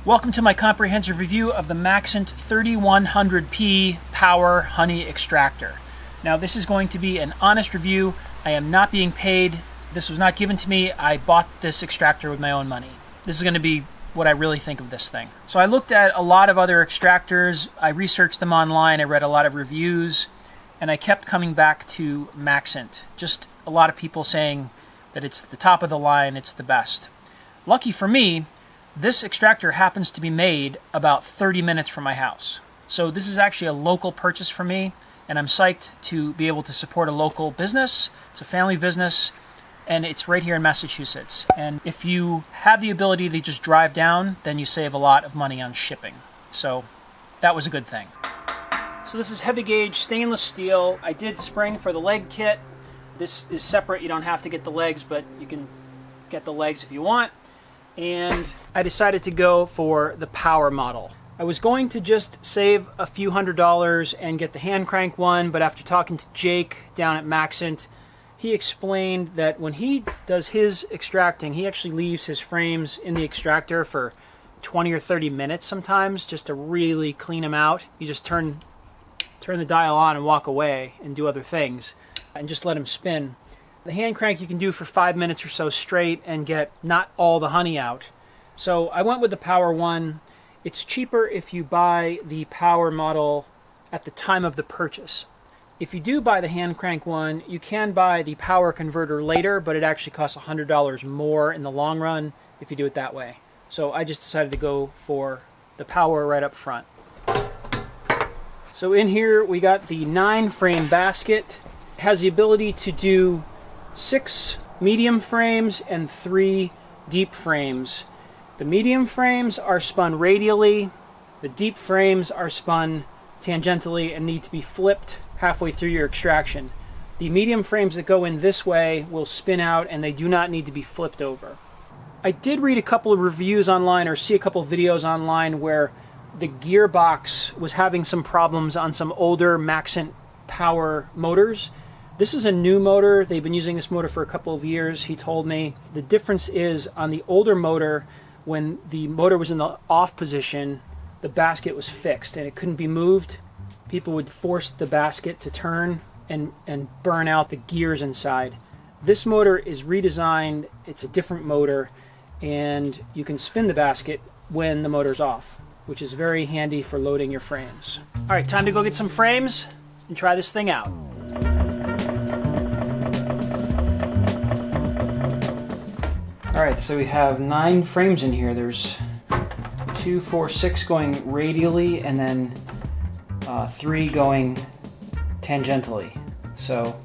Welcome to my comprehensive review of the MAXANT 3100P Power Honey Extractor. Now this is going to be an honest review. I am not being paid. This was not given to me. I bought this extractor with my own money. This is going to be what I really think of this thing. So I looked at a lot of other extractors. I researched them online. I read a lot of reviews. And I kept coming back to MAXANT. Just a lot of people saying that it's the top of the line, it's the best. Lucky for me, this extractor happens to be made about 30 minutes from my house. So this is actually a local purchase for me, and I'm psyched to be able to support a local business. It's a family business, and it's right here in Massachusetts. And if you have the ability to just drive down, then you save a lot of money on shipping. So that was a good thing. So this is heavy gauge stainless steel. I did spring for the leg kit. This is separate. You don't have to get the legs, but you can get the legs if you want. And I decided to go for the power model. I was going to just save a few $100s and get the hand crank one, but after talking to Jake down at MAXANT, he explained that when he does his extracting, he actually leaves his frames in the extractor for 20 or 30 minutes sometimes just to really clean them out. You just turn the dial on and walk away and do other things and just let them spin. The hand crank you can do for 5 minutes or so straight and get not all the honey out. So I went with the power one. It's cheaper if you buy the power model at the time of the purchase. If you do buy the hand crank one, you can buy the power converter later, but it actually costs $100 more in the long run if you do it that way. So I just decided to go for the power right up front. So in here we got the 9-frame basket. It has the ability to do 6 medium frames and 3 deep frames. The medium frames are spun radially, the deep frames are spun tangentially and need to be flipped halfway through your extraction. The medium frames that go in this way will spin out and they do not need to be flipped over. I did read a couple of reviews online or see a couple of videos online where the gearbox was having some problems on some older MAXANT power motors. This is a new motor. They've been using this motor for a couple of years, he told me. The difference is on the older motor, when the motor was in the off position, the basket was fixed and it couldn't be moved. People would force the basket to turn and burn out the gears inside. This motor is redesigned. It's a different motor, and you can spin the basket when the motor's off, which is very handy for loading your frames. All right, time to go get some frames and try this thing out. All right, so we have 9 frames in here. There's 2, 4, 6 going radially, and then 3 going tangentially. So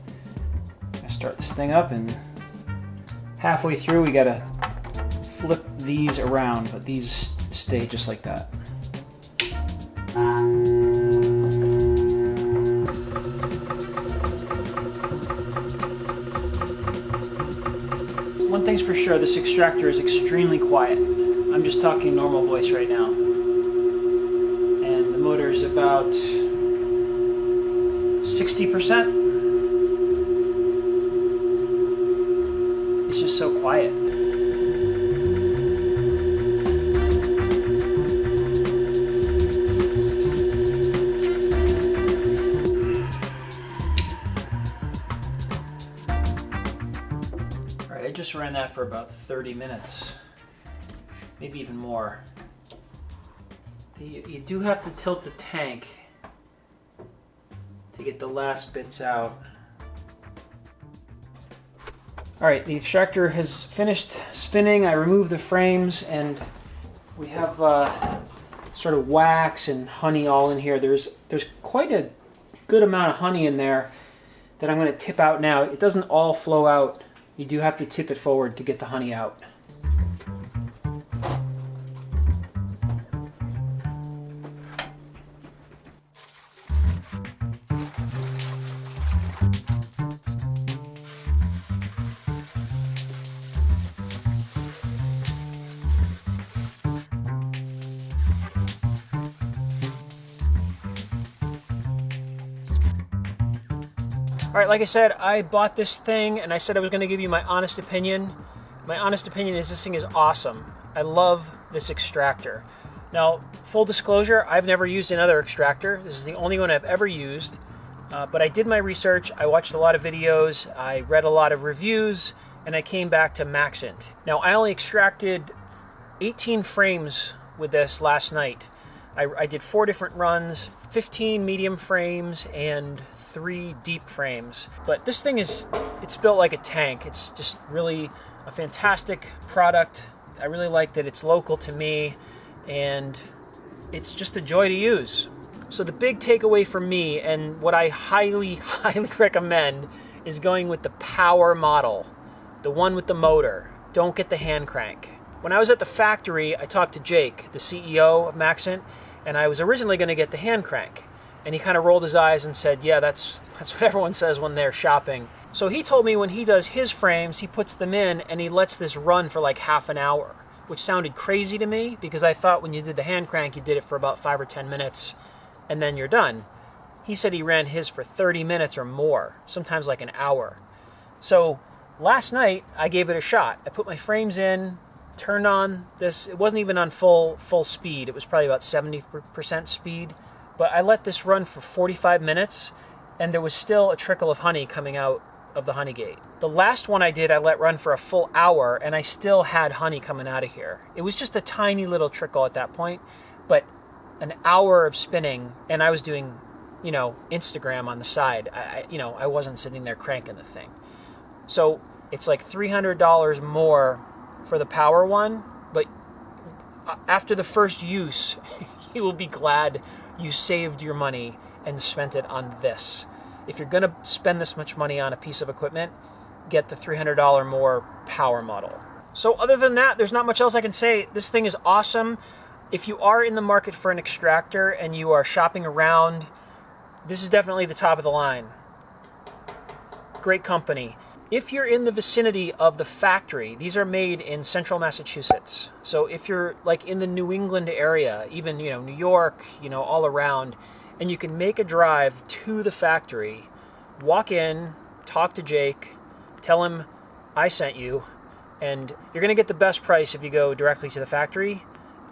I start this thing up, and halfway through we gotta flip these around, but these stay just like that. One thing's for sure, this extractor is extremely quiet. I'm just talking normal voice right now. And the motor is about 60%. It's just so quiet. I just ran that for about 30 minutes, maybe even more. You do have to tilt the tank to get the last bits out. Alright, the extractor has finished spinning. I removed the frames and we have sort of wax and honey all in here. There's quite a good amount of honey in there that I'm going to tip out now. It doesn't all flow out. You do have to tip it forward to get the honey out. All right, like I said, I bought this thing and I said I was going to give you my honest opinion. My honest opinion is this thing is awesome. I love this extractor. Now, full disclosure, I've never used another extractor. This is the only one I've ever used. But I did my research, I watched a lot of videos, I read a lot of reviews, and I came back to MAXANT. Now, I only extracted 18 frames with this last night. I did 4 different runs, 15 medium frames and 3 deep frames. But this thing it's built like a tank. It's just really a fantastic product. I really like that it's local to me, and it's just a joy to use. So the big takeaway for me, and what I highly, highly recommend, is going with the power model, the one with the motor. Don't get the hand crank. When I was at the factory, I talked to Jake, the CEO of MAXANT, and I was originally going to get the hand crank. And he kind of rolled his eyes and said, yeah, that's what everyone says when they're shopping. So he told me when he does his frames, he puts them in and he lets this run for like half an hour, which sounded crazy to me because I thought when you did the hand crank, you did it for about 5 or 10 minutes and then you're done. He said he ran his for 30 minutes or more, sometimes like an hour. So last night, I gave it a shot. I put my frames in, turned on this. It wasn't even on full speed. It was probably about 70% speed. But I let this run for 45 minutes, and there was still a trickle of honey coming out of the honey gate. The last one I did, I let run for a full hour, and I still had honey coming out of here. It was just a tiny little trickle at that point, but an hour of spinning, and I was doing, Instagram on the side. I wasn't sitting there cranking the thing. So it's like $300 more for the power one, but after the first use, you will be glad you saved your money and spent it on this. If you're going to spend this much money on a piece of equipment, get the $300 more power model. So other than that, there's not much else I can say. This thing is awesome. If you are in the market for an extractor and you are shopping around, this is definitely the top of the line. Great company. If you're in the vicinity of the factory, these are made in central Massachusetts. So if you're like in the New England area, even, New York, all around, and you can make a drive to the factory, walk in, talk to Jake, tell him I sent you, and you're going to get the best price if you go directly to the factory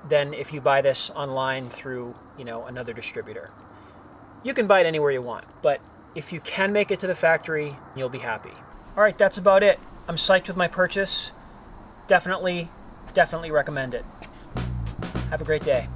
than if you buy this online through, another distributor. You can buy it anywhere you want, but if you can make it to the factory, you'll be happy. All right, that's about it. I'm psyched with my purchase. Definitely recommend it. Have a great day.